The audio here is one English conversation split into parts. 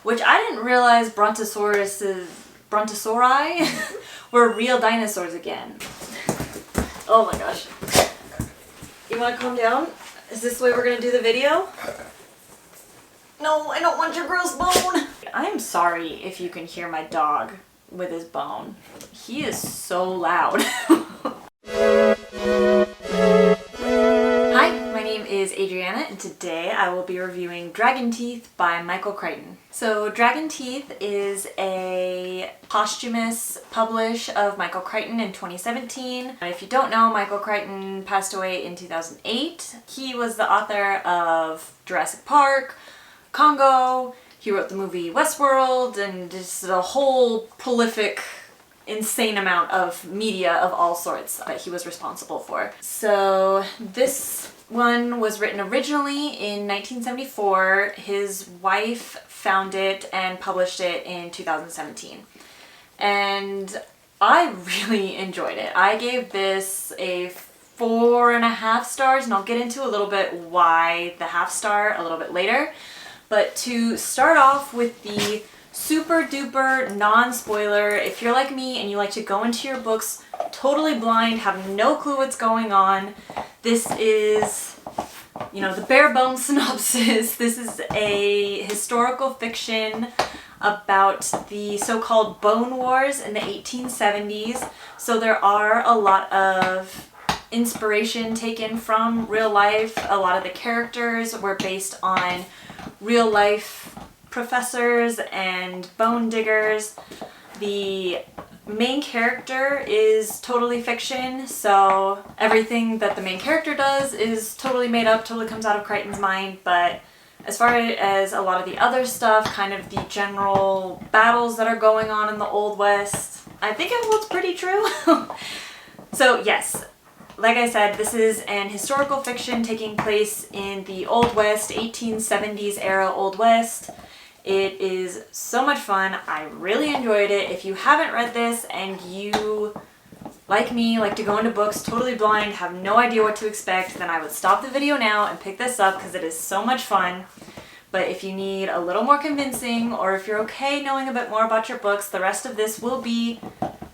which I didn't realize Brontosauri were real dinosaurs again. Oh my gosh. You want to calm down? Is this the way we're going to do the video? No, I don't want your gross bone. I am sorry if you can hear my dog with his bone. He is so loud. Hi, my name is Adriana, and today I will be reviewing Dragon Teeth by Michael Crichton. So Dragon Teeth is a posthumous publish of Michael Crichton in 2017. If you don't know, Michael Crichton passed away in 2008. He was the author of Jurassic Park, Congo. He wrote the movie Westworld, and just a whole prolific, insane amount of media of all sorts that he was responsible for. So this one was written originally in 1974. His wife found it and published it in 2017. And I really enjoyed it. I gave this a 4.5 stars, and I'll get into a little bit why the half star a little bit later. But to start off with the super duper non-spoiler, if you're like me and you like to go into your books totally blind, have no clue what's going on, this is, you know, the bare bones synopsis. This is a historical fiction about the so-called Bone Wars in the 1870s. So there are a lot of inspiration taken from real life. A lot of the characters were based on real life professors and bone diggers. The main character is totally fiction, so everything that the main character does is totally made up, totally comes out of Crichton's mind. But as far as a lot of the other stuff, kind of the general battles that are going on in the Old West, I think it holds pretty true. So yes, like I said, this is an historical fiction taking place in the Old West, 1870s era Old West. It is so much fun. I really enjoyed it. If you haven't read this and you, like me, like to go into books totally blind, have no idea what to expect, then I would stop the video now and pick this up because it is so much fun. But if you need a little more convincing, or if you're okay knowing a bit more about your books, the rest of this will be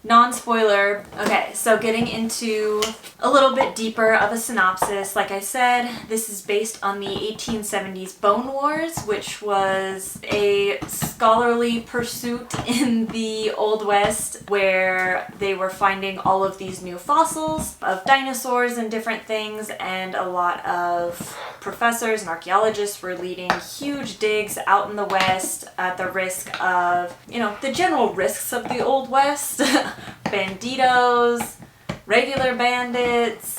non-spoiler. Okay, so getting into a little bit deeper of a synopsis. Like I said, this is based on the 1870s Bone Wars, which was a scholarly pursuit in the Old West where they were finding all of these new fossils of dinosaurs and different things, and a lot of professors and archaeologists were leading huge digs out in the West at the risk of, you know, the general risks of the Old West. Banditos, regular bandits,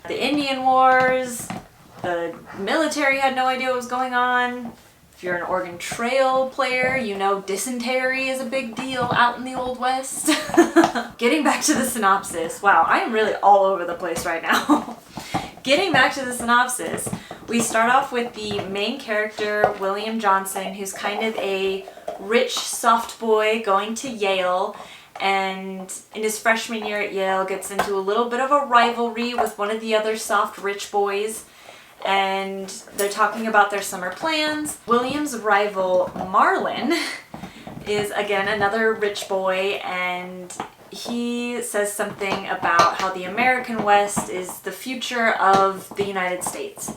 the Indian Wars, the military had no idea what was going on. If you're an Oregon Trail player, you know dysentery is a big deal out in the Old West. Getting back to the synopsis. Wow, I am really all over the place right now. Getting back to the synopsis, we start off with the main character, William Johnson, who's kind of a rich, soft boy going to Yale, and in his freshman year at Yale gets into a little bit of a rivalry with one of the other soft, rich boys, and they're talking about their summer plans. William's rival, Marlin, is again another rich boy, and he says something about how the American West is the future of the United States.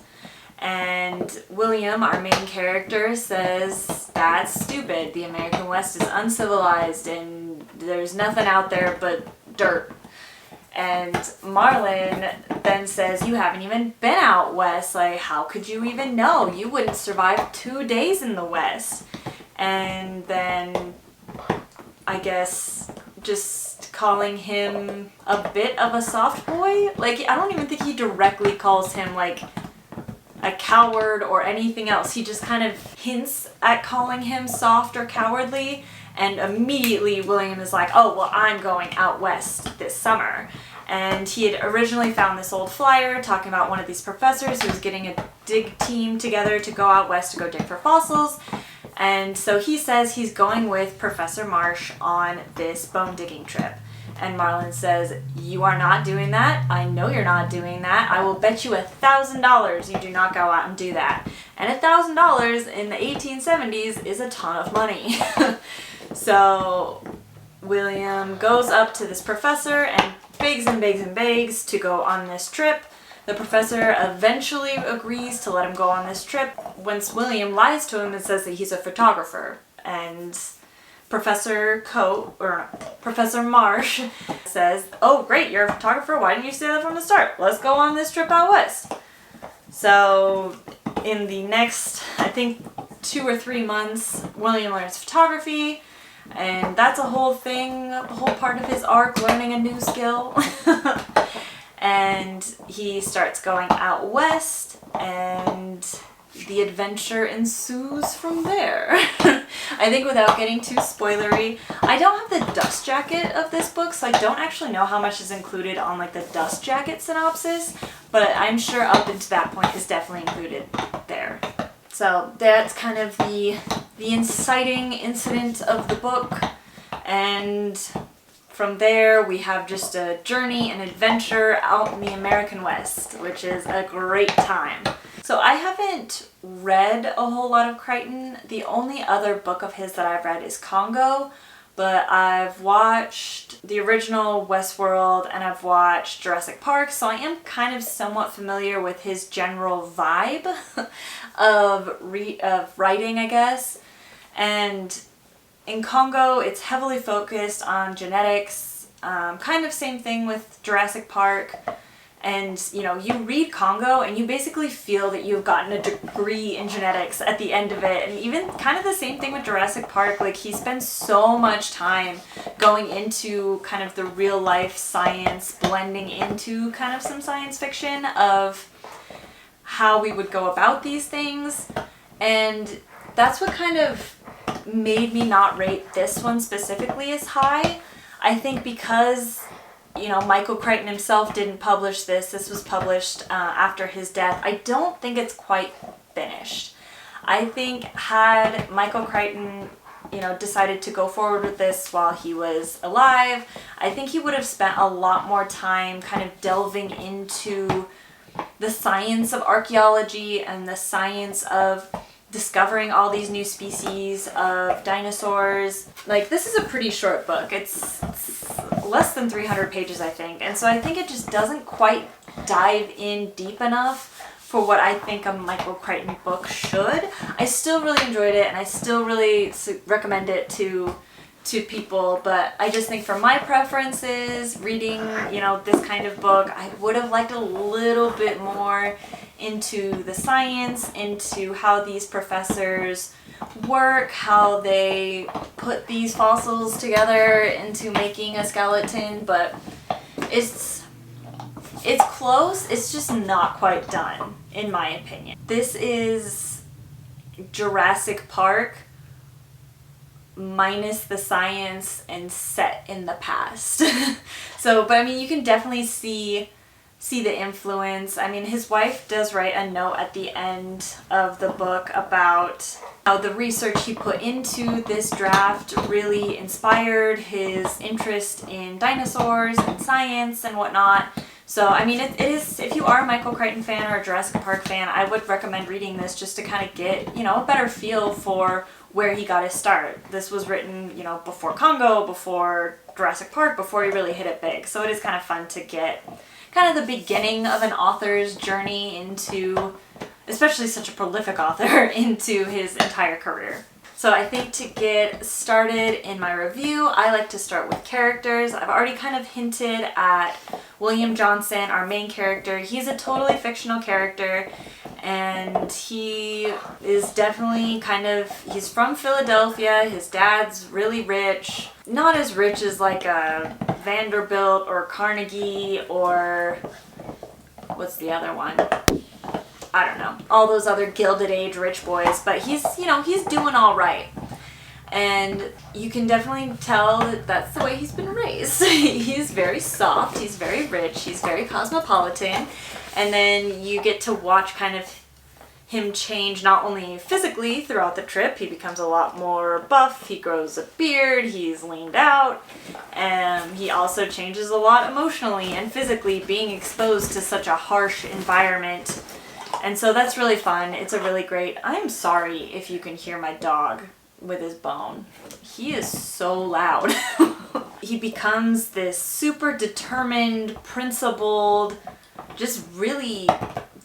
And William, our main character, says, that's stupid. The American West is uncivilized and there's nothing out there but dirt. And Marlin then says, you haven't even been out west. Like, how could you even know? You wouldn't survive 2 days in the West. And then, I guess, just calling him a bit of a soft boy. Like, I don't even think he directly calls him, like, a coward or anything else. He just kind of hints at calling him soft or cowardly, and immediately William is like, oh, well, I'm going out west this summer. And he had originally found this old flyer talking about one of these professors who was getting a dig team together to go out west to go dig for fossils. And so he says he's going with Professor Marsh on this bone digging trip. And Marlin says, you are not doing that. I know you're not doing that. I will bet you $1,000 you do not go out and do that. And $1,000 in the 1870s is a ton of money. So William goes up to this professor and begs and begs and begs to go on this trip. The professor eventually agrees to let him go on this trip once William lies to him and says that he's a photographer. And Professor Marsh says, "Oh great, you're a photographer, why didn't you say that from the start? Let's go on this trip out west." So in the next, I think, 2 or 3 months, William learns photography, and that's a whole thing, a whole part of his arc, learning a new skill. And he starts going out west, and the adventure ensues from there. I think without getting too spoilery, I don't have the dust jacket of this book, so I don't actually know how much is included on like the dust jacket synopsis, but I'm sure up until that point is definitely included there. So that's kind of the inciting incident of the book, and from there we have just a journey and adventure out in the American West, which is a great time. So I haven't read a whole lot of Crichton. The only other book of his that I've read is Congo, but I've watched the original Westworld and I've watched Jurassic Park, so I am kind of somewhat familiar with his general vibe of writing, I guess. And in Congo, it's heavily focused on genetics, kind of same thing with Jurassic Park. And, you know, you read Congo and you basically feel that you've gotten a degree in genetics at the end of it. And even kind of the same thing with Jurassic Park. Like, he spends so much time going into kind of the real life science, blending into kind of some science fiction of how we would go about these things. And that's what kind of made me not rate this one specifically as high. I think because, you know, Michael Crichton himself didn't publish this. This was published after his death. I don't think it's quite finished. I think had Michael Crichton, you know, decided to go forward with this while he was alive, I think he would have spent a lot more time kind of delving into the science of archaeology and the science of discovering all these new species of dinosaurs. Like, this is a pretty short book. It's less than 300 pages, I think. And so I think it just doesn't quite dive in deep enough for what I think a Michael Crichton book should. I still really enjoyed it, and I still really recommend it to people, but I just think for my preferences, reading, you know, this kind of book, I would have liked a little bit more into the science, into how these professors work, how they put these fossils together into making a skeleton, but it's close, it's just not quite done, in my opinion. This is Jurassic Park minus the science and set in the past. So, but I mean, you can definitely see the influence. I mean, his wife does write a note at the end of the book about how the research he put into this draft really inspired his interest in dinosaurs and science and whatnot. So, I mean, it is, if you are a Michael Crichton fan or a Jurassic Park fan, I would recommend reading this just to kind of get, you know, a better feel for where he got his start. This was written, you know, before Congo, before Jurassic Park, before he really hit it big. So it is kind of fun to get kind of the beginning of an author's journey into, especially such a prolific author, into his entire career. So I think to get started in my review, I like to start with characters. I've already kind of hinted at William Johnson, our main character. He's a totally fictional character, and he is definitely kind of, he's from Philadelphia. His dad's really rich. Not as rich as like a Vanderbilt or Carnegie or what's the other one? I don't know, all those other Gilded Age rich boys, but he's, you know, he's doing all right. And you can definitely tell that that's the way he's been raised. He's very soft, he's very rich, he's very cosmopolitan, and then you get to watch kind of him change not only physically throughout the trip. He becomes a lot more buff, he grows a beard, he's leaned out, and he also changes a lot emotionally and physically, being exposed to such a harsh environment And so that's really fun. It's a really great... I'm sorry if you can hear my dog with his bone. He is so loud. He becomes this super determined, principled, just really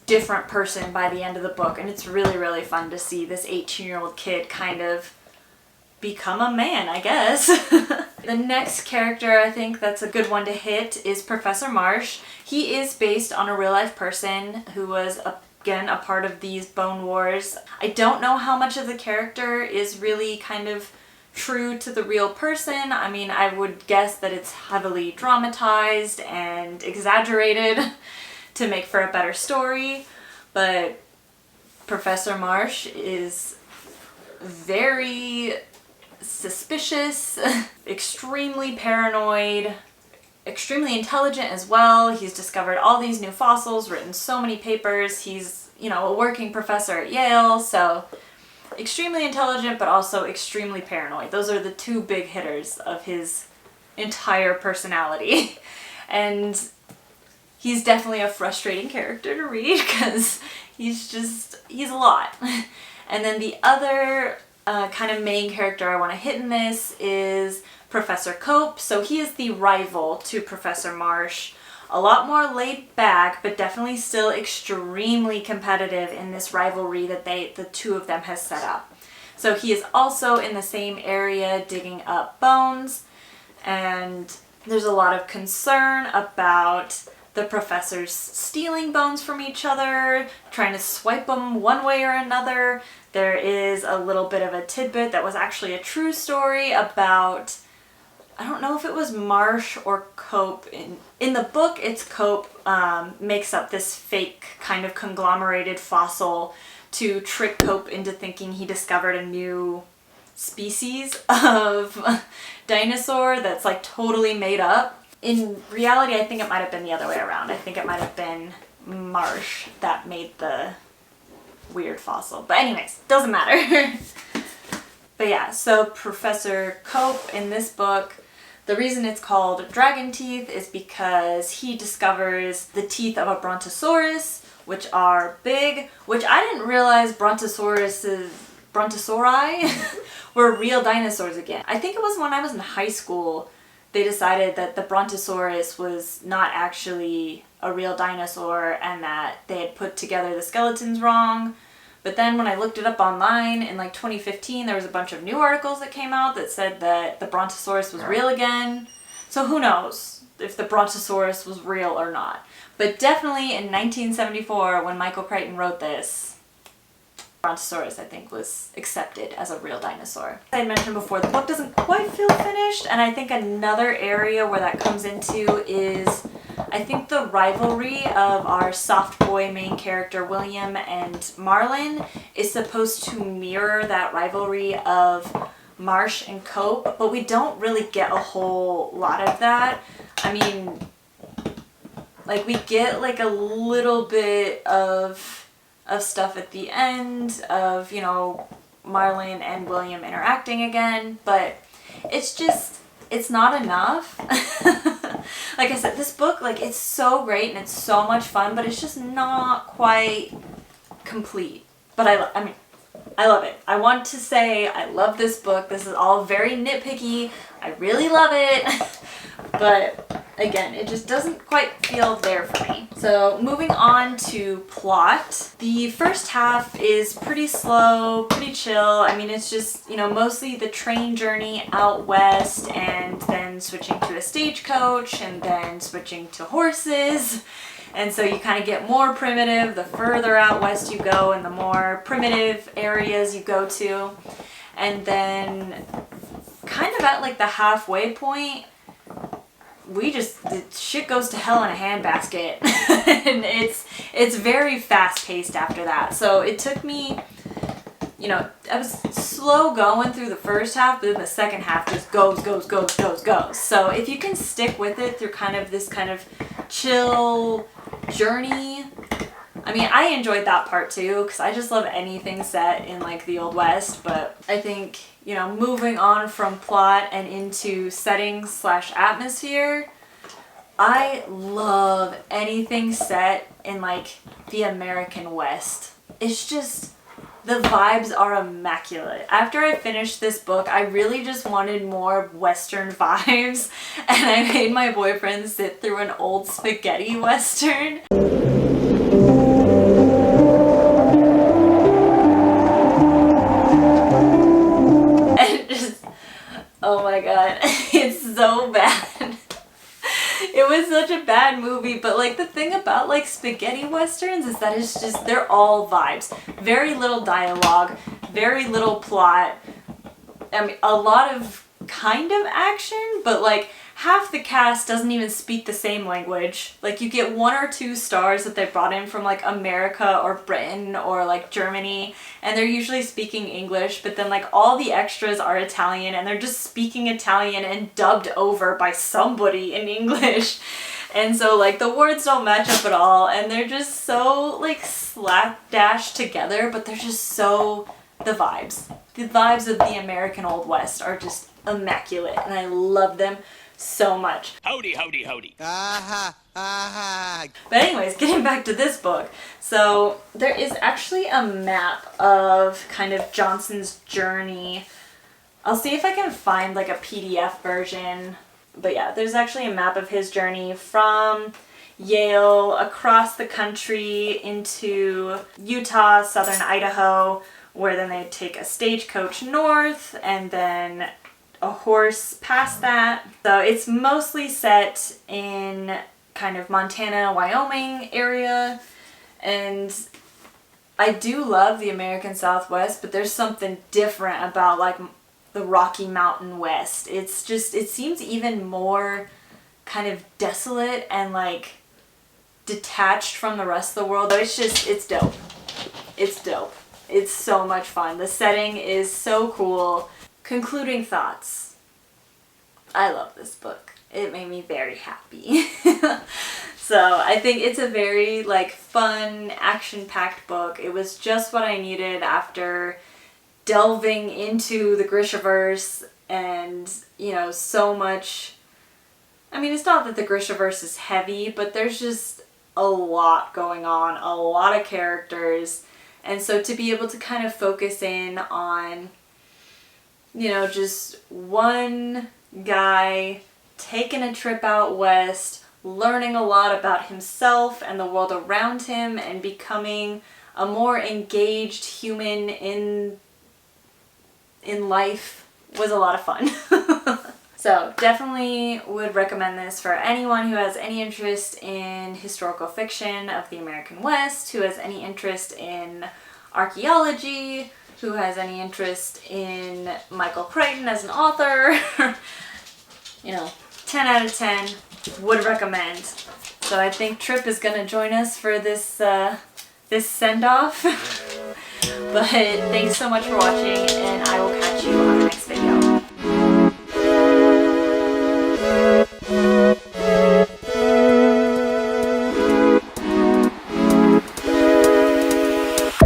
different person by the end of the book. And it's really, really fun to see this 18-year-old kid kind of become a man, I guess. The next character I think that's a good one to hit is Professor Marsh. He is based on a real-life person who was, again, a part of these Bone Wars. I don't know how much of the character is really kind of true to the real person. I mean, I would guess that it's heavily dramatized and exaggerated to make for a better story, but Professor Marsh is very suspicious, extremely paranoid, extremely intelligent as well. He's discovered all these new fossils, written so many papers. He's, you know, a working professor at Yale, so extremely intelligent but also extremely paranoid. Those are the two big hitters of his entire personality. And he's definitely a frustrating character to read because he's a lot. And then the other kind of main character I want to hit in this is Professor Cope. So he is the rival to Professor Marsh. A lot more laid back, but definitely still extremely competitive in this rivalry that the two of them has set up. So he is also in the same area digging up bones, and there's a lot of concern about the professors stealing bones from each other, trying to swipe them one way or another. There is a little bit of a tidbit that was actually a true story about, I don't know if it was Marsh or Cope. In the book, it's Cope makes up this fake kind of conglomerated fossil to trick Cope into thinking he discovered a new species of dinosaur that's like totally made up. In reality, I think it might have been the other way around. I think it might have been Marsh that made the weird fossil. But anyways, doesn't matter. But yeah, so Professor Cope in this book, the reason it's called Dragon Teeth is because he discovers the teeth of a brontosaurus, which are big, which I didn't realize brontosauri were real dinosaurs again. I think it was when I was in high school they decided that the brontosaurus was not actually a real dinosaur and that they had put together the skeletons wrong. But then when I looked it up online in like 2015, there was a bunch of new articles that came out that said that the brontosaurus was real again. So who knows if the brontosaurus was real or not. But definitely in 1974, when Michael Crichton wrote this, brontosaurus, I think, was accepted as a real dinosaur. As I mentioned before, the book doesn't quite feel finished, and I think another area where that comes into is, I think, the rivalry of our soft boy main character William and Marlin is supposed to mirror that rivalry of Marsh and Cope, but we don't really get a whole lot of that. I mean, like, we get like a little bit of stuff at the end of, you know, Marlin and William interacting again, but it's just, it's not enough. Like I said, this book, like, it's so great and it's so much fun, but it's just not quite complete. But I mean, I love it. I want to say I love this book. This is all very nitpicky. I really love it. But again, it just doesn't quite feel there for me. So moving on to plot. The first half is pretty slow, pretty chill. I mean, it's just, you know, mostly the train journey out west and then switching to a stagecoach and then switching to horses. And so you kind of get more primitive the further out west you go and the more primitive areas you go to. And then kind of at like the halfway point, the shit goes to hell in a handbasket. And it's very fast paced after that. So it took me, you know, I was slow going through the first half, but then the second half just goes. So if you can stick with it through kind of this kind of chill journey, I mean, I enjoyed that part too, because I just love anything set in like the Old West, but I think, you know, moving on from plot and into settings / atmosphere, I love anything set in like the American West. It's just, the vibes are immaculate. After I finished this book, I really just wanted more Western vibes, and I made my boyfriend sit through an old spaghetti Western. And just, oh my god, it's so bad. It was such a bad movie, but like the thing about like spaghetti westerns is that it's just, they're all vibes. Very little dialogue, very little plot. I mean, a lot of kind of action, but like half the cast doesn't even speak the same language. Like you get 1 or 2 stars that they brought in from like America or Britain or like Germany, and they're usually speaking English, but then like all the extras are Italian and they're just speaking Italian and dubbed over by somebody in English. And so like the words don't match up at all, and they're just so like slapdash together, but they're just so, the vibes. The vibes of the American Old West are just immaculate, and I love them so much. Howdy, howdy, howdy. Aha, aha. But anyways, getting back to this book. So there is actually a map of kind of Johnson's journey. I'll see if I can find like a PDF version. But yeah, there's actually a map of his journey from Yale across the country into Utah, southern Idaho, where then they take a stagecoach north and then a horse past that. So it's mostly set in kind of Montana, Wyoming area, and I do love the American Southwest, but there's something different about like the Rocky Mountain West. It's just, it seems even more kind of desolate and like detached from the rest of the world. It's just, it's dope. It's dope. It's so much fun. The setting is so cool. Concluding thoughts. I love this book. It made me very happy. So I think it's a very like fun, action-packed book. It was just what I needed after delving into the Grishaverse and, you know, so much. I mean, it's not that the Grishaverse is heavy, but there's just a lot going on, a lot of characters. And so to be able to kind of focus in on, you know, just one guy taking a trip out west, learning a lot about himself and the world around him, and becoming a more engaged human in life was a lot of fun. So definitely would recommend this for anyone who has any interest in historical fiction of the American West, who has any interest in archaeology, who has any interest in Michael Crichton as an author. You know, 10 out of 10 would recommend. So I think Trip is going to join us for this this send-off. But thanks so much for watching, and I will catch you on the next video.